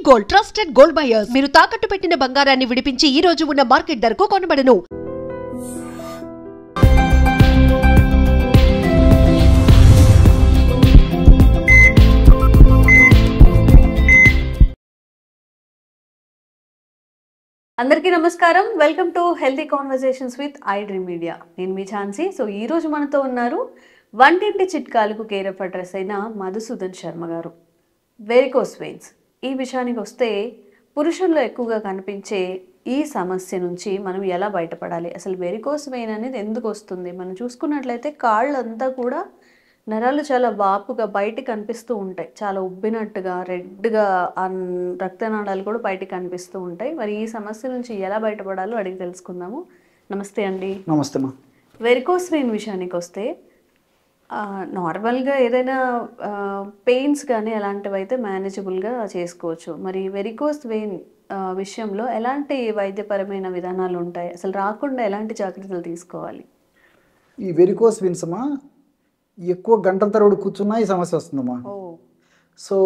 Gold trusted gold buyers మీరు తాకట్టు పెట్టిన బంగారాన్ని విడిపించి ఈ రోజు ఉన్న మార్కెట్ ధరకు కొనబడను. అందరికీ నమస్కారం. Welcome to healthy conversations with I dream media. నేను మీ ఛాన్సీ. సో ఈ రోజు మనతో ఉన్నారు వంటింటి చిట్కాలకు కేర్ ఆఫ్ అడ్రస్ అయిన మధుసూదన్ శర్మ గారు. వెరికోస్ వెయిన్స్ ఈ విషయానికి వస్తే పురుషుల్లో ఎక్కువగా కనిపించే ఈ సమస్య నుంచి మనం ఎలా బయటపడాలి, అసలు వెరికోస్ వెయిన్ అనేది ఎందుకు వస్తుంది? మనం చూసుకున్నట్లయితే కాళ్ళంతా కూడా నరాలు చాలా వాపుగా బయటికి కనిపిస్తూ ఉంటాయి, చాలా ఉబ్బినట్టుగా రెడ్గా రక్తనాళాలు కూడా బయటికి కనిపిస్తూ ఉంటాయి. మరి ఈ సమస్య నుంచి ఎలా బయటపడాలో అడిగి తెలుసుకుందాము. నమస్తే అండి. నమస్తే మా. వెరికోస్ వెయిన్ విషయానికి వస్తే నార్మల్గా ఏదైనా పెయిన్స్ కానీ అలాంటివి అయితే మేనేజబుల్గా చేసుకోవచ్చు. మరి వెరికోస్ వెయిన్ విషయంలో ఎలాంటి వైద్యపరమైన విధానాలు ఉంటాయి, అసలు రాకుండా ఎలాంటి జాగ్రత్తలు తీసుకోవాలి? ఈ వెరికోస్ వెయిన్స్ అమ్మా ఎక్కువ గంటల తరబడి కూర్చున్నా ఈ సమస్య వస్తుందమ్మా. సో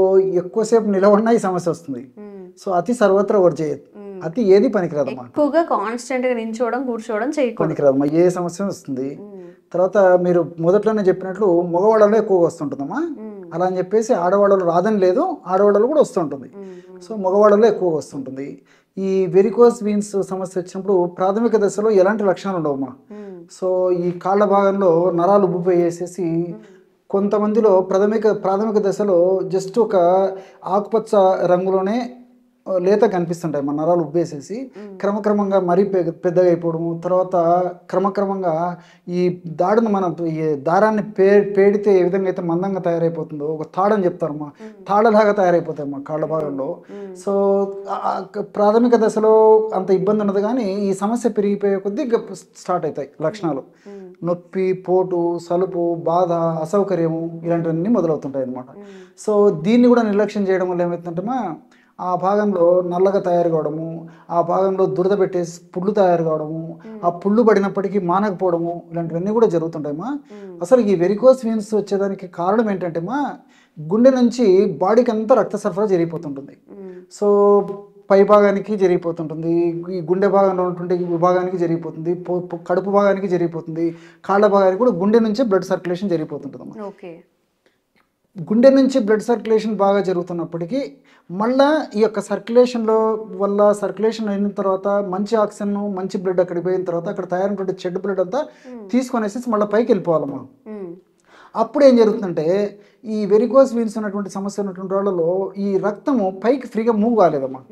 ఎక్కువసేపు నిలబడినా ఈ సమస్య వస్తుంది. సో అతి సర్వత్రా వర్క్ చేయదు, అతి ఏది పనికిరాదమ్మా. ఎక్కువగా కాన్స్టెంట్గా నించోవడం కూర్చోవడం పనికిరాదమ్మా, ఏ సమస్య వస్తుంది. తర్వాత మీరు మొదట్లోనే చెప్పినట్లు మగవాళ్ళలో ఎక్కువగా వస్తుంటుందమ్మా. అలా అని చెప్పేసి ఆడవాళ్ళలో రాదని లేదు, ఆడవాళ్ళలో కూడా వస్తుంటుంది. సో మగవాళ్ళలో ఎక్కువగా వస్తుంటుంది. ఈ వెరికోస్ వెయిన్స్ సమస్య వచ్చినప్పుడు ప్రాథమిక దశలో ఎలాంటి లక్షణాలు ఉండవమ్మా. సో ఈ కాళ్ళ భాగంలో నరాలు ఉబ్బిపోయేసేసి కొంతమందిలో ప్రాథమిక దశలో జస్ట్ ఒక ఆకుపచ్చ రంగులోనే లేత కనిపిస్తుంటాయి మన నరాలు ఉబ్బేసేసి క్రమక్రమంగా మరీ పెద్దగా అయిపోవడము. తర్వాత క్రమక్రమంగా ఈ దారాన్ని పేడితే ఏ విధంగా అయితే మందంగా తయారైపోతుందో ఒక తాడని చెప్తారమ్మా, తాళలాగా తయారైపోతాయమ్మా కాళ్ళ భాగంలో. సో ప్రాథమిక దశలో అంత ఇబ్బంది ఉండదు, కానీ ఈ సమస్య పెరిగిపోయే కొద్దీ స్టార్ట్ అవుతాయి లక్షణాలు. నొప్పి, పోటు, సలుపు, బాధ, అసౌకర్యము ఇలాంటివన్నీ మొదలవుతుంటాయి అన్నమాట. సో దీన్ని కూడా నిర్లక్ష్యం చేయడం వల్ల ఏమవుతుందంటే ఆ భాగంలో నల్లగా తయారు కావడము, ఆ భాగంలో దురద పెట్టేసి పుళ్ళు తయారు కావడము, ఆ పుళ్ళు పడినప్పటికీ మానకపోవడము ఇలాంటివన్నీ కూడా జరుగుతుంటాయమ్మా. అసలు ఈ వెరికోస్ వెయిన్స్ వచ్చేదానికి కారణం ఏంటంటే గుండె నుంచి బాడీకి అంతా రక్త సరఫరా జరిగిపోతుంటుంది. సో పై భాగానికి జరిగిపోతుంటుంది, ఈ గుండె భాగంలో ఉన్నటువంటి విభాగానికి జరిగిపోతుంది, కడుపు భాగానికి జరిగిపోతుంది, కాళ్ళ భాగానికి కూడా గుండె నుంచే బ్లడ్ సర్క్యులేషన్ జరిగిపోతుంటుందమ్మా. గుండె నుంచి బ్లడ్ సర్క్యులేషన్ బాగా జరుగుతున్నప్పటికీ మళ్ళీ ఈ యొక్క సర్క్యులేషన్ అయిన తర్వాత మంచి ఆక్సిజన్, మంచి బ్లడ్ అక్కడికి పోయిన తర్వాత అక్కడ తయారైనటువంటి చెడ్డ బ్లడ్ అంతా తీసుకొనేసి మళ్ళీ పైకి వెళ్ళిపోవాలమ్మా. అప్పుడు ఏం జరుగుతుందంటే ఈ వెరికోస్ వెయిన్స్ ఉన్నటువంటి సమస్య ఉన్నటువంటి వాళ్ళలో ఈ రక్తము పైకి ఫ్రీగా మూవ్ కాలేదమ్మా.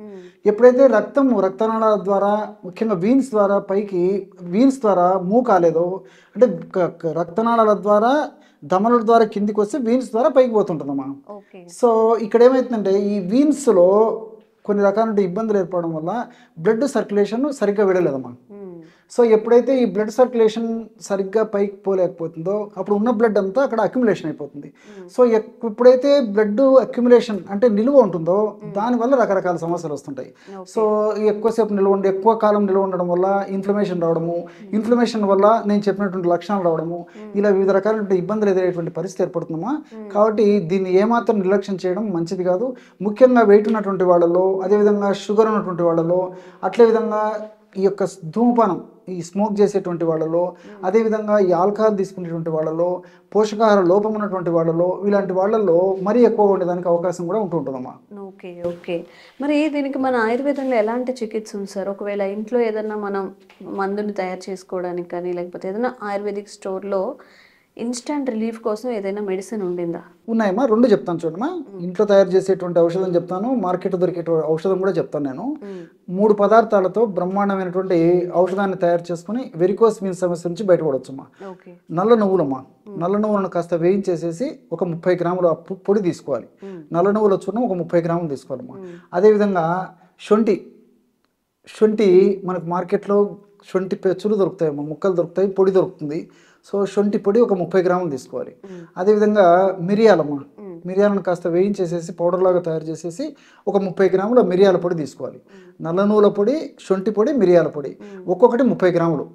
ఎప్పుడైతే రక్తనాళాల ద్వారా ముఖ్యంగా వీన్స్ ద్వారా మూవ్ కాలేదో, అంటే రక్తనాళాల ద్వారా ధమనుల ద్వారా కిందికి వస్తే వీన్స్ ద్వారా పైకి పోతుంటుందమ్మా. సో ఇక్కడ ఏమవుతుందంటే ఈ వీన్స్లో కొన్ని రకాల ఇబ్బందులు ఏర్పడడం వల్ల బ్లడ్ సర్క్యులేషన్ సరిగ్గా వెళ్ళలేదమ్మా. సో ఎప్పుడైతే ఈ బ్లడ్ సర్క్యులేషన్ సరిగ్గా పైకి పోలేకపోతుందో అప్పుడు ఉన్న బ్లడ్ అంతా అక్కడ అక్యుములేషన్ అయిపోతుంది. సో ఎప్పుడైతే బ్లడ్ అక్యుములేషన్ అంటే నిలువ ఉంటుందో దానివల్ల రకరకాల సమస్యలు వస్తుంటాయి. సో ఎక్కువ కాలం నిల్వ ఉండడం వల్ల ఇన్ఫ్లమేషన్ రావడము, ఇన్ఫ్లమేషన్ వల్ల నేను చెప్పినటువంటి లక్షణాలు రావడము, ఇలా వివిధ రకాలైన ఇబ్బందులు ఎదురయ్యేటువంటి పరిస్థితి ఏర్పడుతుందమ్మా. కాబట్టి దీన్ని ఏమాత్రం నిర్లక్ష్యం చేయడం మంచిది కాదు. ముఖ్యంగా వెయిట్ ఉన్నటువంటి వాళ్ళలో, అదేవిధంగా షుగర్ ఉన్నటువంటి వాళ్ళలో, అట్లే విధంగా ఈ యొక్క ధూమపానం, ఈ స్మోక్ చేసేటువంటి వాళ్ళలో, అదేవిధంగా ఈ ఆల్కహాల్ తీసుకునేటువంటి వాళ్ళలో, పోషకాహార లోపం ఉన్నటువంటి వాళ్ళలో, ఇలాంటి వాళ్ళల్లో మరీ ఎక్కువ ఉండేదానికి అవకాశం కూడా ఉంటుందమ్మా. ఓకే. మరి దీనికి మన ఆయుర్వేదంలో ఎలాంటి చికిత్స ఉంది సార్? ఒకవేళ ఇంట్లో ఏదన్నా మనం మందుని తయారు చేసుకోవడానికి కానీ, లేకపోతే ఏదైనా ఆయుర్వేదిక్ స్టోర్లో ఇన్స్టంట్ రిలీఫ్ కోసం ఏదైనా మెడిసిన్ ఉండిందా? ఉన్నాయమ్మా, రెండు చెప్తాను చూడమ్మా. ఇంట్లో తయారు చేసేటువంటి ఔషధం చెప్తాను, మార్కెట్ దొరికే ఔషధం కూడా చెప్తాను. నేను 3 పదార్థాలతో బ్రహ్మాండమైనటువంటి ఔషధాన్ని తయారు చేసుకుని వెరికోస్ వెయిన్స్ సమస్య నుంచి బయటపడవచ్చమ్మా. నల్ల నువ్వులమ్మా, నల్ల నువ్వులను కాస్త వేయించేసేసి ఒక 30 గ్రాముల పొడి తీసుకోవాలి. నల్ల నువ్వుల చూర్ణం ఒక 30 గ్రాములు తీసుకోవాలమ్మా. అదేవిధంగా శొంఠి మనకు మార్కెట్లో శొంఠి పెచ్చులు దొరుకుతాయమ్మా, ముక్కలు దొరుకుతాయి, పొడి దొరుకుతుంది. సో శొంఠి పొడి ఒక 30 గ్రాములు తీసుకోవాలి. అదేవిధంగా మిరియాలను కాస్త వేయించేసేసి పౌడర్ లాగా తయారు చేసేసి ఒక 30 గ్రాముల మిరియాల పొడి తీసుకోవాలి. నల్ల నువ్వుల పొడి, శొంఠి పొడి, మిరియాల పొడి ఒక్కొక్కటి 30 గ్రాములు.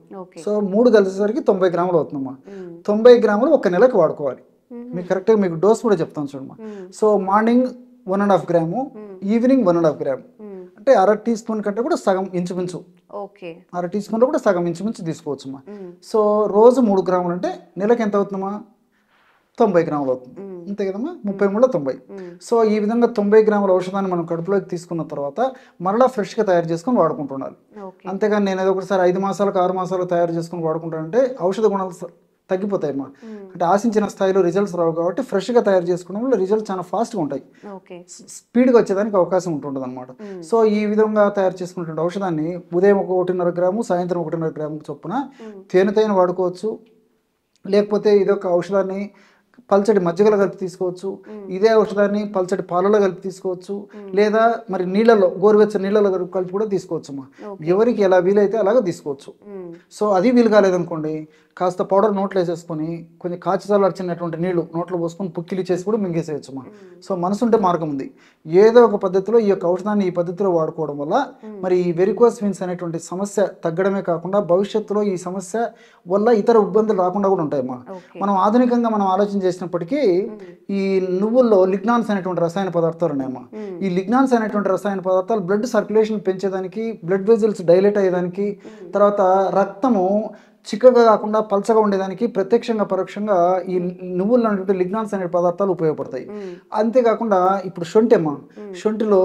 సో 3 కలిసేసరికి 90 గ్రాములు అవుతుందమ్మా. 90 గ్రాములు 1 నెలకు వాడుకోవాలి. మీకు కరెక్ట్గా మీకు డోస్ కూడా చెప్తాను చూడమ్మా. So morning 1.5 gram, evening 1.5 gram. అంటే అర టీ స్పూన్ కంటే కూడా సగం ఇంచుమించు, ఓకే అర టీ స్పూన్లో కూడా సగం ఇంచుమించు తీసుకోవచ్చమ్మా. సో రోజు 3 గ్రాములు అంటే నెలకు ఎంత అవుతుందమ్మా? 90 గ్రాములు అవుతుంది, అంతే కదమ్మా. 30 90. సో ఈ విధంగా 90 గ్రాముల ఔషధాన్ని మనం కడుపులోకి తీసుకున్న తర్వాత మరలా ఫ్రెష్గా తయారు చేసుకొని వాడుకుంటున్నాను. అంతేగాని నేను ఏదో ఒకసారి 5 మాసాలకు 6 మాసాలకు తయారు చేసుకొని వాడుకుంటానంటే ఔషధ గుణాలు తగ్గిపోతాయమ్మా. అంటే ఆశించిన స్థాయిలో రిజల్ట్స్ రావు కాబట్టి ఫ్రెష్గా తయారు చేసుకోవడం వల్ల రిజల్ట్స్ చాలా ఫాస్ట్గా ఉంటాయి, స్పీడ్గా వచ్చేదానికి అవకాశం ఉంటుంటుంది అనమాట. సో ఈ విధంగా తయారు చేసుకున్నటువంటి ఔషధాన్ని ఉదయం 1.5 గ్రాము, సాయంత్రం 1.5 గ్రాము చొప్పున తేనెతైన వాడుకోవచ్చు. లేకపోతే ఇదొక ఔషధాన్ని పల్చటి మజ్జిగలో కలిపి తీసుకోవచ్చు, ఇదే ఔషధాన్ని పల్చటి పాలలో కలిపి తీసుకోవచ్చు, లేదా మరి నీళ్ళలో, గోరువెచ్చని నీళ్ళలో కలిపి కూడా తీసుకోవచ్చు అమ్మా. ఎవరికి ఎలా వీలైతే అలాగే తీసుకోవచ్చు. సో అది వీలు కాలేదనుకోండి, కాస్త పౌడర్ నోట్లో వేసేసుకొని కొంచెం కాచి చల్లార్చినటువంటి నీళ్లు నోట్లో పోసుకొని పుక్కిలి చేసి కూడా మింగేసేయచ్చు అమ్మా. సో మనసుంటే మార్గం ఉంది. ఏదో ఒక పద్ధతిలో ఈ యొక్క ఔషధాన్ని ఈ పద్ధతిలో వాడుకోవడం వల్ల మరి ఈ వెరికోస్ వెయిన్స్ అనేటువంటి సమస్య తగ్గడమే కాకుండా భవిష్యత్తులో ఈ సమస్య వల్ల ఇతర ఇబ్బందులు రాకుండా కూడా ఉంటాయమ్మా. మనం ఆధునికంగా మనం ఆలోచన చేసినప్పటికీ ఈ నువ్వుల్లో లిగ్నాన్స్ అనేటువంటి రసాయన పదార్థాలు ఉన్నాయమ్మా. ఈ లిగ్నాన్స్ అనేటువంటి రసాయన పదార్థాలు బ్లడ్ సర్క్యులేషన్ పెంచేదానికి, బ్లడ్ వెజల్స్ డైలేట్ అయ్యేదానికి, తర్వాత రక్తము చిక్కగా కాకుండా పల్చగా ఉండేదానికి ప్రత్యక్షంగా పరోక్షంగా ఈ నువ్వులు అనేటువంటి లిగ్నాన్స్ అనే పదార్థాలు ఉపయోగపడతాయి. అంతేకాకుండా ఇప్పుడు శొంఠి శొంఠిలో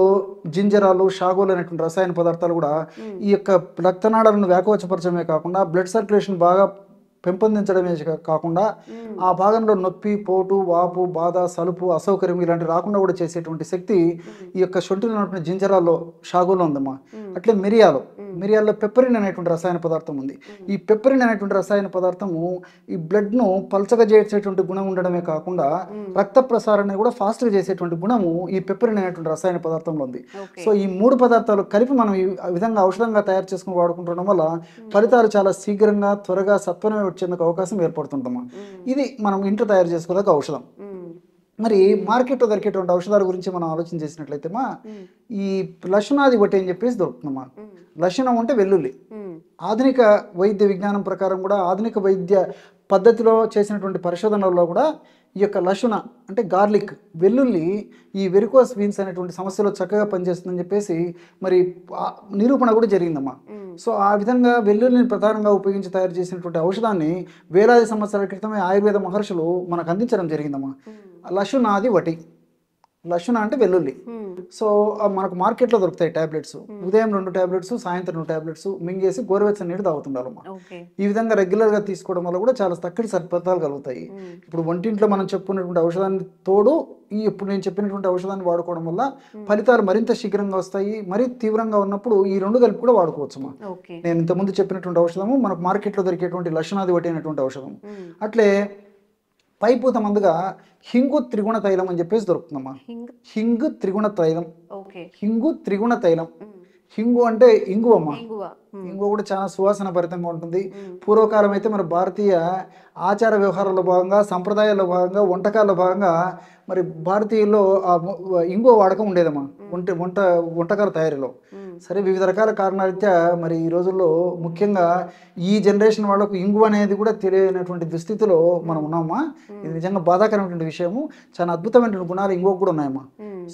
జింజరాలు, షాగోలు అనేటువంటి రసాయన పదార్థాలు కూడా ఈ యొక్క రక్తనాళాలను వ్యాకోచపరచడమే కాకుండా బ్లడ్ సర్క్యులేషన్ బాగా పెంపొందించడమే కాకుండా ఆ భాగంలో నొప్పి, పోటు, వాపు, బాధ, సలుపు, అసౌకర్యం ఇలాంటి రాకుండా కూడా చేసేటువంటి శక్తి ఈ యొక్క శొంఠిలో ఉన్నటువంటి జింజరాల్లో, షాగోలో ఉందమ్మా. అట్లే మిరియాల్లో పెప్పరిన్ అనేటువంటి రసాయన పదార్థం ఉంది. ఈ పెప్పరిన్ అనేటువంటి రసాయన పదార్థము ఈ బ్లడ్ను పల్చగా చేసేటువంటి గుణం ఉండడమే కాకుండా రక్త ప్రసారాన్ని కూడా ఫాస్ట్గా చేసేటువంటి గుణము ఈ పెప్పరిన్ అనేటువంటి రసాయన పదార్థంలో ఉంది. సో ఈ 3 పదార్థాలు కలిపి మనం ఈ విధంగా ఔషధంగా తయారు చేసుకుని వాడుకుంటుండడం వల్ల ఫలితాలు చాలా శీఘ్రంగా, త్వరగా, సత్వరమే వచ్చేందుకు అవకాశం ఏర్పడుతుందమ్మా. ఇది మనం ఇంట్లో తయారు చేసుకోదగ్గ ఔషధం. మరి మార్కెట్లో దొరికేటువంటి ఔషధాల గురించి మనం ఆలోచన చేసినట్లయితే ఈ లక్షణాది ఒకటి అని చెప్పేసి దొరుకుతుందమ్మా. లక్షణం అంటే వెల్లుల్లి. ఆధునిక వైద్య విజ్ఞానం ప్రకారం కూడా, ఆధునిక వైద్య పద్ధతిలో చేసినటువంటి పరిశోధనల్లో కూడా ఈ యొక్క లక్షణ అంటే గార్లిక్, వెల్లుల్లి ఈ వెరికోస్ వీన్స్ అనేటువంటి సమస్యలో చక్కగా పనిచేస్తుందని చెప్పేసి మరి నిరూపణ కూడా జరిగిందమ్మా. సో ఆ విధంగా వెల్లుల్లిని ప్రధానంగా ఉపయోగించి తయారు చేసినటువంటి ఔషధాన్ని వేలాది సంవత్సరాల క్రితమే ఆయుర్వేద మహర్షులు మనకు అందించడం జరిగిందమ్మా. లక్షణాది వటి, లక్షణ అంటే వెల్లుల్లి. సో మనకు మార్కెట్లో దొరుకుతాయి టాబ్లెట్స్. ఉదయం 2 టాబ్లెట్స్, సాయంత్రం 2 టాబ్లెట్స్ మింగేసి గోరువెచ్చని నీళ్ళు తాగుతుండాలమ్మా. ఈ విధంగా రెగ్యులర్గా తీసుకోవడం వల్ల కూడా చాలా చక్కటి సత్ఫలితాలు కలుగుతాయి. ఇప్పుడు వంటింట్లో మనం చెప్పుకున్నటువంటి ఔషధాన్ని తోడు ఇప్పుడు నేను చెప్పినటువంటి ఔషధాన్ని వాడుకోవడం వల్ల ఫలితాలు మరింత శీఘ్రంగా వస్తాయి. మరీ తీవ్రంగా ఉన్నప్పుడు ఈ 2 కలిపి కూడా వాడుకోవచ్చమ్మా. నేను ఇంతకుముందు చెప్పినటువంటి ఔషధము మనకు మార్కెట్లో దొరికేటువంటి లక్షణాది ఒకటి అయినటువంటి ఔషధం. అట్లే పైపూత మందుగా హింగు త్రిగుణ తైలం అని చెప్పేసి దొరుకుతుందమ్మా. హింగు త్రిగుణ తైలం, హింగు త్రిగుణ తైలం. హింగు అంటే ఇంగువ అమ్మా. ఇంగువ కూడా చాలా సువాసన భరితంగా ఉంటుంది. పూర్వకాలం అయితే మన భారతీయ ఆచార వ్యవహారాల్లో భాగంగా, సంప్రదాయాల్లో భాగంగా, వంటకాల్లో భాగంగా మరి భారతీయుల్లో ఆ ఇంగువ వాడకం ఉండేదమ్మా వంటకాల తయారీలో. సరే వివిధ రకాల కారణాలైతే మరి ఈ రోజుల్లో ముఖ్యంగా ఈ జనరేషన్ వాళ్ళకు ఇంగువ అనేది కూడా తెలియనటువంటి దుస్థితిలో మనం ఉన్నామా. ఇది నిజంగా బాధాకరమైనటువంటి విషయము. చాలా అద్భుతమైనటువంటి గుణాలు ఇంగువ కూడా ఉన్నాయమ్మా.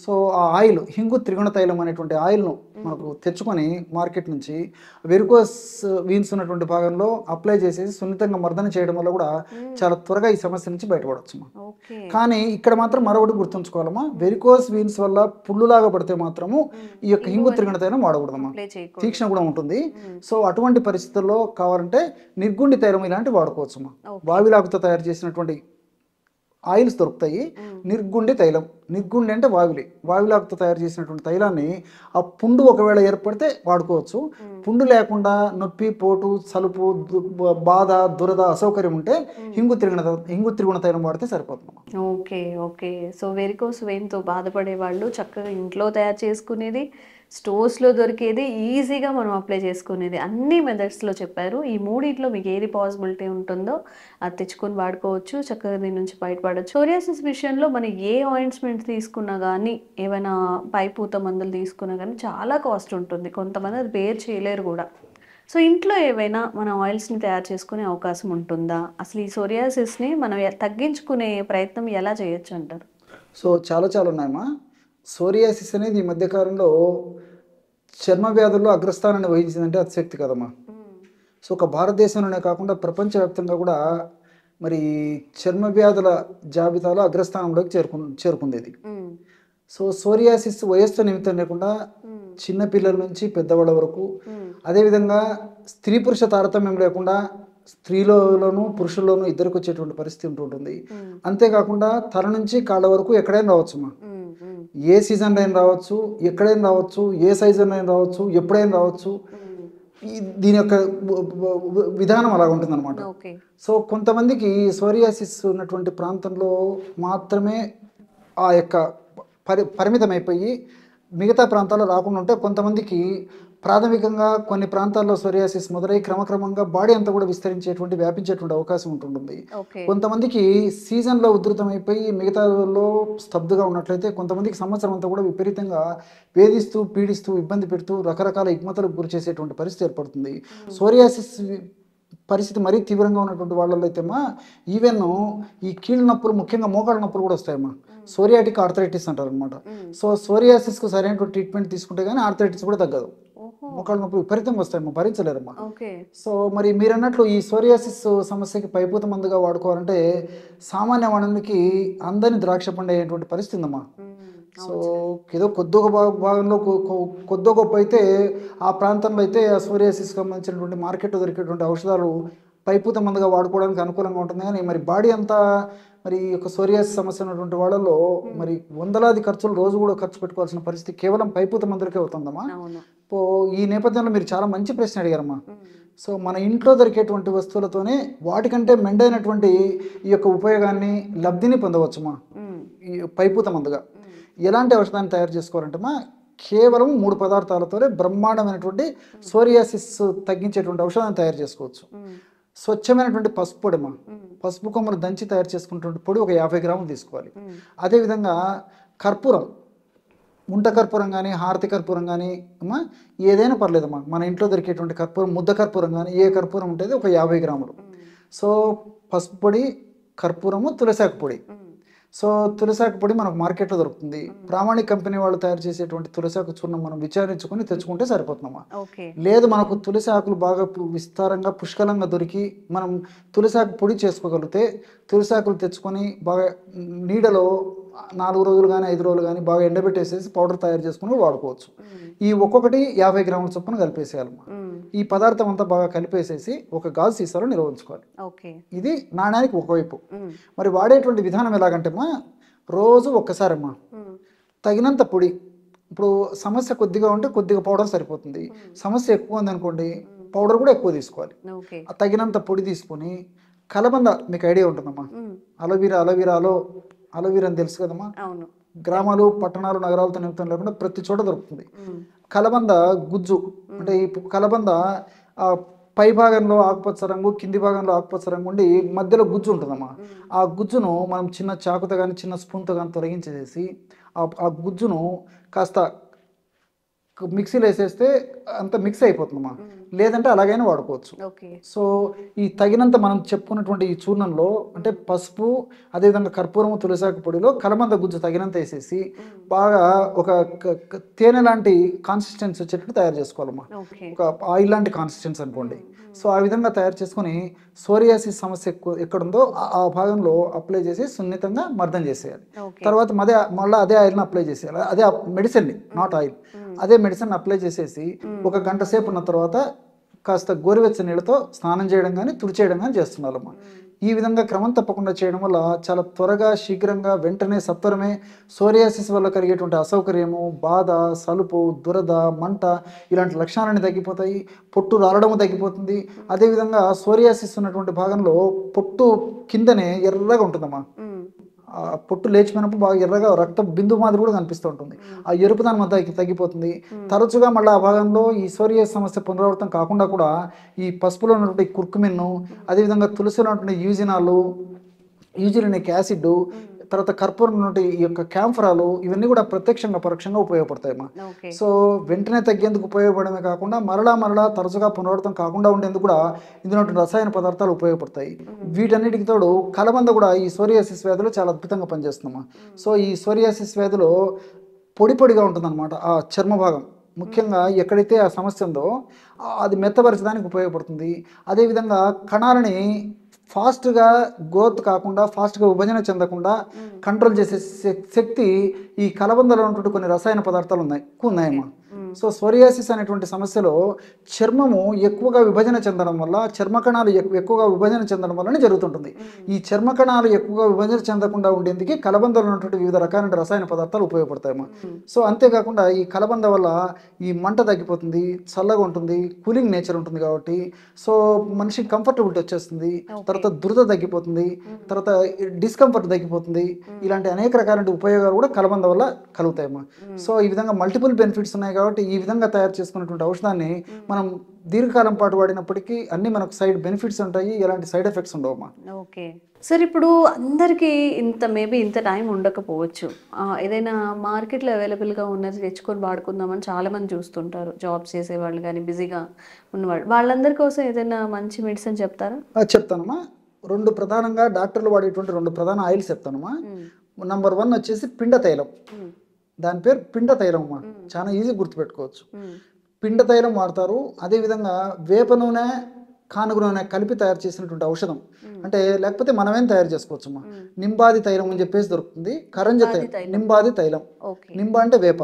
సో ఆ ఆయిల్, హింగు త్రిగుణ తైలం అనేటువంటి ఆయిల్ను మనకు తెచ్చుకొని మార్కెట్ నుంచి వెరికోస్ వీన్స్ ఉన్నటువంటి భాగంలో అప్లై చేసేసి సున్నితంగా మర్దన చేయడం వల్ల కూడా చాలా త్వరగా ఈ సమస్య నుంచి బయటపడవచ్చు. కానీ ఇక్కడ మాత్రం మరొకటి గుర్తుంచుకోవాలమ్మా, వెరికోస్ వీన్స్ వల్ల పుళ్ళులాగా పడితే మాత్రము ఈ యొక్క హింగు త్రిగుణ తైలం వాడకూడదమ్మా. తీక్షణ కూడా ఉంటుంది. సో అటువంటి పరిస్థితుల్లో కావాలంటే నిర్గుండి తైలం ఇలాంటివి వాడుకోవచ్చమ్మా. వావిలాకుతో తయారు చేసినటువంటి ఆయిల్స్ దొరుకుతాయి. నిర్గుండి తైలం, నిర్గుండి అంటే వావిలాకుతో తయారు చేసినటువంటి తైలాన్ని ఆ పుండు ఒకవేళ ఏర్పడితే వాడుకోవచ్చు. పుండు లేకుండా నొప్పి, పోటు, సలుపు, బాధ, దురద, అసౌకర్యం ఉంటే హింగు త్రిగుణ తైలం వాడితే సరిపోతుంది. ఓకే. సో వెరికోస్ వెయిన్తో బాధపడే వాళ్ళు చక్కగా ఇంట్లో తయారు చేసుకునేది, స్టోర్స్లో దొరికేది, ఈజీగా మనం అప్లై చేసుకునేది, అన్ని మెథడ్స్లో చెప్పారు. ఈ మూడిట్లో మీకు ఏది పాసిబిలిటీ ఉంటుందో అది తెచ్చుకొని వాడుకోవచ్చు, చక్కగా దీని నుంచి బయటపడవచ్చు. సోరియాసిస్ విషయంలో మనం ఏ ఆయింట్మెంట్ తీసుకున్నా కానీ, ఏమైనా పైపూత మందులు తీసుకున్నా కానీ చాలా కాస్ట్ ఉంటుంది. కొంతమంది అది బేర్ చేయలేరు కూడా. సో ఇంట్లో ఏవైనా మనం ఆయిల్స్ని తయారు చేసుకునే అవకాశం ఉంటుందా? అసలు ఈ సోరియాసిస్ని మనం తగ్గించుకునే ప్రయత్నం ఎలా చేయొచ్చు అంటారు? సో చాలా ఉన్నాయమ్మా. సోరియాసిస్ అనేది ఈ మధ్యకాలంలో చర్మ వ్యాధుల్లో అగ్రస్థానాన్ని వహించిందంటే అతిశక్తి కదమ్మా. సో ఒక భారతదేశంలోనే కాకుండా ప్రపంచవ్యాప్తంగా కూడా మరి చర్మ వ్యాధుల జాబితాలో అగ్రస్థానంలోకి చేరుకుంది ఇది. సో సోరియాసిస్ వయస్సు నిమిత్తం లేకుండా చిన్న పిల్లల నుంచి పెద్దవాళ్ళ వరకు, అదేవిధంగా స్త్రీ పురుష తారతమ్యం లేకుండా స్త్రీలలోనూ పురుషుల్లోనూ ఇద్దరికి వచ్చేటువంటి పరిస్థితి ఉంటుంటుంది. అంతేకాకుండా తల నుంచి కాళ్ళ వరకు ఎక్కడైనా రావచ్చుమా. ఏ సీజన్లో అయినా రావచ్చు, ఎక్కడైనా రావచ్చు, ఏ సైజులో అయినా రావచ్చు, ఎప్పుడైనా రావచ్చు. దీని యొక్క విధానం అలా ఉంటుంది అనమాట. సో కొంతమందికి సోరియాసిస్ ఉన్నటువంటి ప్రాంతంలో మాత్రమే ఆ యొక్క పరిమితం అయిపోయి మిగతా ప్రాంతాల్లో రాకుండా ఉంటే, కొంతమందికి ప్రాథమికంగా కొన్ని ప్రాంతాల్లో సోరియాసిస్ మొదలై క్రమక్రమంగా బాడీ అంతా కూడా విస్తరించేటువంటి వ్యాపించేటువంటి అవకాశం ఉంటుంటుంది. కొంతమందికి సీజన్లో ఉధృతమైపోయి మిగతాలో స్తబ్దుగా ఉన్నట్లయితే, కొంతమందికి సంవత్సరం అంతా కూడా విపరీతంగా వేధిస్తూ పీడిస్తూ ఇబ్బంది పెడుతూ రకరకాల రుగ్మతలకు గురి చేసేటువంటి పరిస్థితి ఏర్పడుతుంది. సోరియాసిస్ పరిస్థితి మరీ తీవ్రంగా ఉన్నటువంటి వాళ్ళలో అయితేమా ఈవెన్ ఈ కీళ్ళ నొప్పులు, ముఖ్యంగా మోకాళ్ళ నొప్పులు కూడా వస్తాయమ్మా. సోరియాటిక్ ఆర్థరైటిస్ అంటారు అనమాట. సో సోరియాసిస్కు సరైనటువంటి ట్రీట్మెంట్ తీసుకుంటే కానీ ఆర్థరైటిస్ కూడా తగ్గదు. మోకాళ్ళ నొప్పులు విపరీతంగా వస్తాయమ్మా, భరించలేరమ్మా. సో మరి మీరు అన్నట్లు ఈ సోరియాసిస్ సమస్యకి పైపూత మందుగా వాడుకోవాలంటే సామాన్య వాడానికి అందరిని ద్రాక్ష పండేటువంటి పరిస్థితి ఉందమ్మా. సో ఏదో కొద్దిగా భాగంలో కొద్ది గొప్ప అయితే ఆ ప్రాంతంలో అయితే ఆ సోరియాసిస్కి సంబంధించినటువంటి మార్కెట్లో దొరికేటువంటి ఔషధాలు పైపూత మందుగా వాడుకోవడానికి అనుకూలంగా ఉంటుంది. కానీ మరి బాడీ అంతా మరి యొక్క సోరియాసిస్ సమస్య ఉన్నటువంటి వాళ్ళలో మరి వందలాది ఖర్చులు రోజు కూడా ఖర్చు పెట్టుకోవాల్సిన పరిస్థితి కేవలం పైపూత మందులకే అవుతుందమ్మా. ఈ నేపథ్యంలో మీరు చాలా మంచి ప్రశ్న అడిగారమ్మా. సో మన ఇంట్లో దొరికేటువంటి వస్తువులతోనే వాటికంటే మెండైనటువంటి ఈ యొక్క ఉపయోగాన్ని, లబ్ధిని పొందవచ్చుమా ఈ పైపూత మందుగా. ఎలాంటి ఔషధాన్ని తయారు చేసుకోవాలంటే కేవలం 3 పదార్థాలతోనే బ్రహ్మాండమైనటువంటి సోరియాసిస్ తగ్గించేటువంటి ఔషధాన్ని తయారు చేసుకోవచ్చు. స్వచ్ఛమైనటువంటి పసుపు పొడిమా, పసుపు కొమ్మలు దంచి తయారు చేసుకున్నటువంటి పొడి ఒక 50 గ్రాములు తీసుకోవాలి. అదేవిధంగా కర్పూరం, ముంట కర్పూరం కానీ హారతి కర్పూరం కానీ అమ్మా ఏదైనా పర్లేదమ్మా, మన ఇంట్లో దొరికేటువంటి కర్పూరం, ముద్ద కర్పూరం కానీ ఏ కర్పూరం ఉంటుంది ఒక 50 గ్రాములు. సో పసుపు పొడి, కర్పూరము, తులసాకు పొడి. సో తులసాకు పొడి మనకు మార్కెట్లో దొరుకుతుంది. ప్రామాణిక కంపెనీ వాళ్ళు తయారు చేసేటువంటి తులసాకు చూర్ణం మనం విచారించుకొని తెచ్చుకుంటే సరిపోతుందమ్మా. లేదు మనకు తులసి ఆకులు బాగా విస్తారంగా పుష్కలంగా దొరికి మనం తులసాకు పొడి చేసుకోగలిగితే తులసాకులు తెచ్చుకొని బాగా నీడలో 4 రోజులు కానీ 5 రోజులు కానీ బాగా ఎండబెట్టేసేసి పౌడర్ తయారు చేసుకుని వాడుకోవచ్చు. ఈ ఒక్కొక్కటి 50 గ్రాముల చొప్పున కలిపేసేయాలమ్మా. ఈ పదార్థం అంతా బాగా కలిపేసేసి ఒక గాజు సీసాలో నిల్వ ఉంచుకోవాలి. ఇది నాణ్యానికి ఒకవైపు. మరి వాడేటువంటి విధానం ఎలాగంటేమ్మా, రోజు ఒక్కసారమ్మా తగినంత పొడి. ఇప్పుడు సమస్య కొద్దిగా ఉంటే కొద్దిగా పౌడర్ సరిపోతుంది. సమస్య ఎక్కువ ఉందనుకోండి పౌడర్ కూడా ఎక్కువ తీసుకోవాలి. తగినంత పొడి తీసుకొని కలబంద, మీకు ఐడియా ఉంటుందమ్మా, అలోవీరా అని తెలుసు కదమ్మా. గ్రామాలు, పట్టణాలు, నగరాలతో నిమిత్తం లేకుండా ప్రతి చోట దొరుకుతుంది. కలబంద గుజ్జు, అంటే ఈ కలబంద పై భాగంలో ఆకుపచ్చ రంగు, కింది భాగంలో ఆకుపచ్చ రంగు ఉండి మధ్యలో గుజ్జు ఉంటుందమ్మా. ఆ గుజ్జును మనం చిన్న చాకుతో కానీ చిన్న స్పూన్తో కానీ తొలగించేసి ఆ గుజ్జును కాస్త మిక్సీలో వేసేస్తే అంత మిక్స్ అయిపోతుందమ్మా. లేదంటే అలాగైనా వాడుకోవచ్చు. సో ఈ తగినంత మనం చెప్పుకున్నటువంటి ఈ చూర్ణంలో అంటే పసుపు, అదేవిధంగా కర్పూరము, తులసాకు పొడిలో కలబంద గుజ్జు తగినంత వేసేసి బాగా ఒక తేనె లాంటి కాన్సిస్టెన్సీ వచ్చేటట్టు తయారు చేసుకోవాలమ్మా. ఒక ఆయిల్ లాంటి కాన్సిస్టెన్సీ అనుకోండి. సో ఆ విధంగా తయారు చేసుకొని సోరియాసిస్ సమస్య ఎక్కడుందో ఆ భాగంలో అప్లై చేసి సున్నితంగా మర్దం చేసేయాలి. తర్వాత మళ్ళీ అదే ఆయిల్ని అప్లై చేసేయాలి. అదే మెడిసిన్ని, నాట్ ఆయిల్, అదే మెడిసిన్ అప్లై చేసేసి ఒక గంట సేపు ఉన్న తర్వాత కాస్త గోరువెచ్చని నీళ్ళతో స్నానం చేయడం కానీ తుడిచేయడం కానీ చేస్తున్నారమ్మా. ఈ విధంగా క్రమం తప్పకుండా చేయడం వల్ల చాలా త్వరగా, శీఘ్రంగా, వెంటనే, సత్వరమే సోరియాసిస్ వల్ల కలిగేటువంటి అసౌకర్యము, బాధ, సలుపు, దురద, మంట ఇలాంటి లక్షణాలన్నీ తగ్గిపోతాయి. పొట్టు రాలడము తగ్గిపోతుంది. అదేవిధంగా సోరియాసిస్ ఉన్నటువంటి భాగంలో పొట్టు కిందనే ఎర్రగా ఉంటుందమ్మా. ఆ పొట్టు లేచిపోయినప్పుడు బాగా ఎర్రగా రక్త బిందు మాదిరి కూడా కనిపిస్తూ ఉంటుంది. ఆ ఎరుపుదనం అంతా తగ్గిపోతుంది. తరచుగా మళ్ళీ ఆ భాగంలో ఈ సోరియాసిస్ సమస్య పునరావృతం కాకుండా కూడా ఈ పసుపులో ఉన్నటువంటి కుర్కుమిన్ను, అదేవిధంగా తులసిలో ఉన్నటువంటి యూజిలినిక్ యాసిడ్, తర్వాత కర్పూరం నుండి ఈ యొక్క క్యాంఫరాలు, ఇవన్నీ కూడా ప్రత్యక్షంగా పరోక్షంగా ఉపయోగపడతాయమ్మా. సో వెంటనే తగ్గేందుకు ఉపయోగపడమే కాకుండా మరలా తరచుగా పునరావృతం కాకుండా ఉండేందుకు కూడా ఇందులో రసాయన పదార్థాలు ఉపయోగపడతాయి. వీటన్నిటికి తోడు కలబంద కూడా ఈ సోరియాసిస్ వ్యాధిలో చాలా అద్భుతంగా పనిచేస్తుందమ్మా. సో ఈ సోరియాసిస్ వ్యాధిలో పొడి పొడిగా ఉంటుందన్నమాట ఆ చర్మ భాగం. ముఖ్యంగా ఎక్కడైతే ఆ సమస్య ఉందో అది మెత్తపరచడానికి ఉపయోగపడుతుంది. అదేవిధంగా కణాలని ఫాస్ట్గా గ్రోత్ కాకుండా, ఫాస్ట్గా విభజన చెందకుండా కంట్రోల్ చేసే శక్తి ఈ కలబందలో ఉన్నటువంటి కొన్ని రసాయన పదార్థాలు ఎక్కువ ఉన్నాయమ్మా. సో సోరియాసిస్ అనేటువంటి సమస్యలో చర్మము ఎక్కువగా విభజన చెందడం వల్ల, చర్మ కణాలు ఎక్కువగా విభజన చెందడం వల్లనే జరుగుతుంటుంది. ఈ చర్మ కణాలు ఎక్కువగా విభజన చెందకుండా ఉండేందుకు కలబందలో ఉన్నటువంటి వివిధ రకాలైన రసాయన పదార్థాలు ఉపయోగపడతాయమ్మా. సో అంతేకాకుండా ఈ కలబంద వల్ల ఈ మంట తగ్గిపోతుంది, చల్లగా ఉంటుంది, కూలింగ్ నేచర్ ఉంటుంది కాబట్టి సో మనిషికి కంఫర్టబిలిటీ వచ్చేస్తుంది. తర్వాత దురద తగ్గిపోతుంది, తర్వాత డిస్కంఫర్ట్ తగ్గిపోతుంది. ఇలాంటి అనేక రకాల ఉపయోగాలు కూడా కలబంద వల్ల కలుగుతాయమ్మా. సో ఈ విధంగా మల్టిపుల్ బెనిఫిట్స్ ఉన్నాయి కాబట్టి ఈ విధంగా తయారు చేసుకున్నటువంటి ఔషధాన్ని మనం దీర్ఘకాలం పాటు వాడినప్పటికీ అన్ని మనకు సైడ్ బెనిఫిట్స్ ఉంటాయి, ఎలాంటి సైడ్ ఎఫెక్ట్స్ ఉండవమ్మా. ఓకే సార్, ఇప్పుడు అందరికీ మేబీ ఇంత టైం ఉండకపోవచ్చు. ఏదైనా మార్కెట్లో అవైలబుల్గా ఉన్నది తెచ్చుకొని వాడుకుందామని చాలామంది చూస్తుంటారు, జాబ్స్ చేసేవాళ్ళు కానీ బిజీగా ఉన్నవాళ్ళు. వాళ్ళందరి కోసం ఏదైనా మంచి మెడిసిన్ చెప్తారా? చెప్తానమ్మా. ప్రధానంగా డాక్టర్లు వాడేటువంటి 2 ప్రధాన ఆయిల్స్ చెప్తానమ్మా. నంబర్ 1 వచ్చేసి పిండ తైలం. దాని పేరు పిండ తైలం అమ్మా, చాలా ఈజీ గుర్తుపెట్టుకోవచ్చు. పిండ తైలం వాడతారు. అదేవిధంగా వేప నూనె, కానుగ నూనె కలిపి తయారు చేసినటువంటి ఔషధం, అంటే లేకపోతే మనమేం తయారు చేసుకోవచ్చు అమ్మా. నింబాది తైలం అని చెప్పేసి దొరుకుతుంది. కరంజ తైలం, నింబాది తైలం. నింబ అంటే వేప,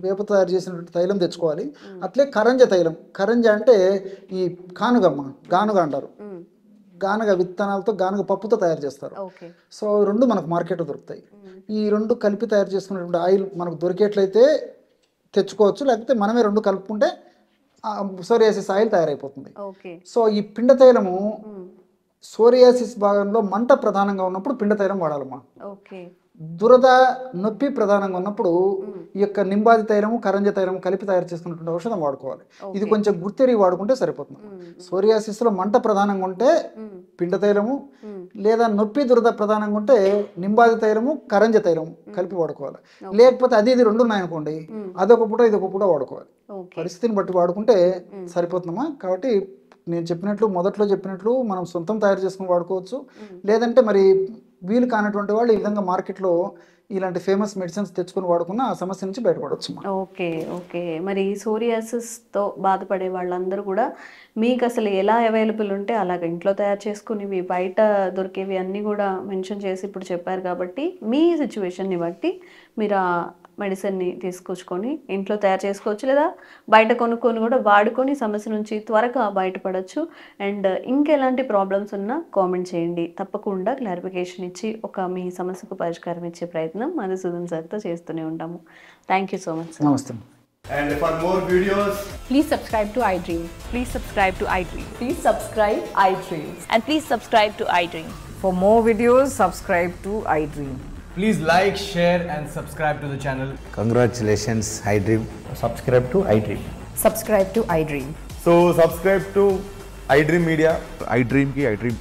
వేప తయారు చేసినటువంటి తైలం తెచ్చుకోవాలి. అట్లే కరంజ తైలం, కరంజ అంటే ఈ కానుగమ్మ, గానుగ అంటారు. గానుగ విత్తనాలతో, గానుగ పప్పుతో తయారు చేస్తారు. సో 2 మనకు మార్కెట్లో దొరుకుతాయి. ఈ 2 కలిపి తయారు చేసుకున్నటువంటి ఆయిల్ మనకు దొరికేట్లయితే తెచ్చుకోవచ్చు, లేకపోతే మనమే 2 కలుపుకుంటే సోరియాసిస్ ఆయిల్ తయారైపోతుంది. సో ఈ పిండ తైలము సోరియాసిస్ భాగంలో మంట ప్రధానంగా ఉన్నప్పుడు పిండ తైలం వాడాలమ్మా. దురద, నొప్పి ప్రధానంగా ఉన్నప్పుడు ఈ యొక్క నింబాది తైలము, కరంజ తైలము కలిపి తయారు చేసుకున్నటువంటి ఔషధం వాడుకోవాలి. ఇది కొంచెం గుర్తెరిగి వాడుకుంటే సరిపోతుంది. సోరియాసిస్లో మంట ప్రధానంగా ఉంటే పిండ తైలము, లేదా నొప్పి దురద ప్రధానంగా ఉంటే నింబాది తైలము, కరంజ తైలము కలిపి వాడుకోవాలి. లేకపోతే అది 2 ఉన్నాయనుకోండి, అదొక పూట ఇదొక పూట వాడుకోవాలి. పరిస్థితిని బట్టి వాడుకుంటే సరిపోతుందమ్మా. కాబట్టి నేను చెప్పినట్లు, మొదట్లో చెప్పినట్లు మనం సొంతం తయారు చేసుకుని వాడుకోవచ్చు. లేదంటే మరి వీలు కానటువంటి వాళ్ళు ఈ విధంగా మార్కెట్లో ఇలాంటి ఫేమస్ మెడిసిన్స్ తెచ్చుకొని వాడుకున్న ఆ సమస్య నుంచి బయటపడవచ్చు. ఓకే మరి సోరియాసిస్తో బాధపడే వాళ్ళందరూ కూడా మీకు అసలు ఎలా అవైలబుల్ ఉంటే అలాగ ఇంట్లో తయారు చేసుకుని బయట దొరికేవి అన్నీ కూడా మెన్షన్ చేసి ఇప్పుడు చెప్పారు కాబట్టి మీ సిచ్యువేషన్ని బట్టి మీరు ఆ మెడిసిన్ని తీసుకొచ్చుకొని ఇంట్లో తయారు చేసుకోవచ్చు, లేదా బయట కొనుక్కొని కూడా వాడుకొని సమస్య నుంచి త్వరగా బయటపడవచ్చు. అండ్ ఇంకెలాంటి ప్రాబ్లమ్స్ ఉన్నా కామెంట్ చేయండి, తప్పకుండా క్లారిఫికేషన్ ఇచ్చి మీ సమస్యకు పరిష్కారం ఇచ్చే ప్రయత్నం మధుసూదన్ సార్తో చేస్తూనే ఉంటాము. Thank you so much sir. నమస్తే. And for more videos, please subscribe to iDream. Please subscribe to iDream. Please subscribe iDream. And please subscribe to iDream. For more videos, subscribe to iDream. please like, share and subscribe to the channel. Congratulations, iDream. Subscribe to iDream. Subscribe to iDream. So subscribe to iDream Media. iDream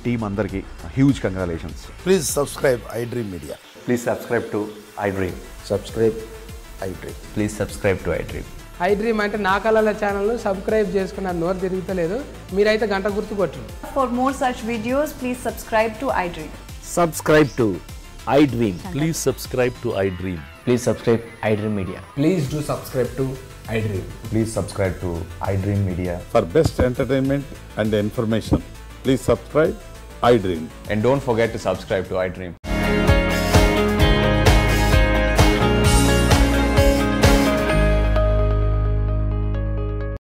team andarki huge congratulations. Please subscribe iDream Media. Please subscribe to iDream. Subscribe iDream. Please subscribe to iDream. iDream అంటే నా కళల ఛానల్ను subscribe చేసుకున్న నోరు తిరుగుతలేదు, మీరైతే గంట గుర్తు కొట్టండి. For more such videos, please subscribe to iDream. Subscribe to iDream. Please subscribe to iDream. Please subscribe iDream Media. Please do subscribe to iDream. Please subscribe to iDream Media. For best entertainment and information, please subscribe iDream. And don't forget to subscribe to iDream.